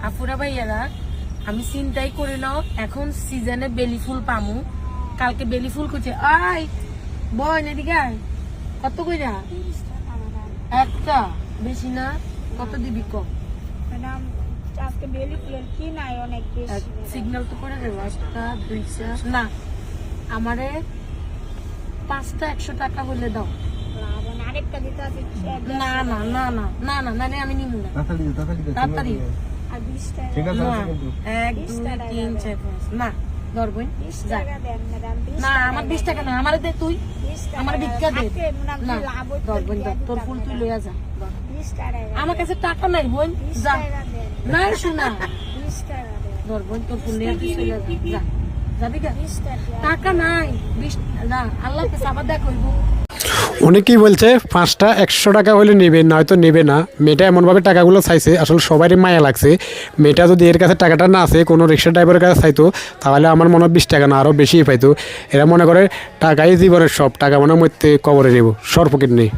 আপুরা ভাইয়ারা আমি চিন্তাই করি না এখন সিজনে বেলি ফুল পামু কালকে বেলি ফুল করছে আই বয় এদিকে আয় কত কইরা একটা বেশি না কত দিবি কম ম্যাডাম আজকে বেলি ফুলের কি নাই অনেক বেশি সিগন্যাল তো করে দেবো একটা দুইটা না আমারে 5টা 100 টাকা হইলে দাও আরেকটা দিতে আছে না না না না না না না আমি নিব না তাড়াতাড়ি আর 20 টাকা ঠিক আছে না 1 2 3 4 5 না ধরবই 20 টাকা দেন ম্যাডাম না আমার 20 টাকা না আমারে দে তুই 20 টাকা আমার ভিক্ষা দে না লাভ হইতো ধরবই তোর ফুল তুই লইয়া যা 20 টাকা আমার কাছে টাকা নাই বোন 20 যা টাকা দেন না শোনা 20 টাকা দেন ধরবই তোর ফুল লইয়া তুই চলে যা যাবি কা 20 টাকা টাকা নাই 20 না আল্লাহকে সাবা দেখ হইব অনেকেই বলছে 5টা 100 টাকা হলে নেবে নয়তো নেবে না মেয়েটা এমনভাবে টাকাগুলো চাইছে আসলে সবারই মায়া লাগছে মেয়েটা যদি এর কাছে টাকাটা না আছে কোনো রিক্সা ড্রাইভারের কাছে চাইতো তাহলে আমার মনে হয় 20 টাকা না আরও বেশিই পাইতো এরা মনে করে টাকাই জীবনের সব টাকা মনে মধ্যে কবরে নেব সর্বকিট নেই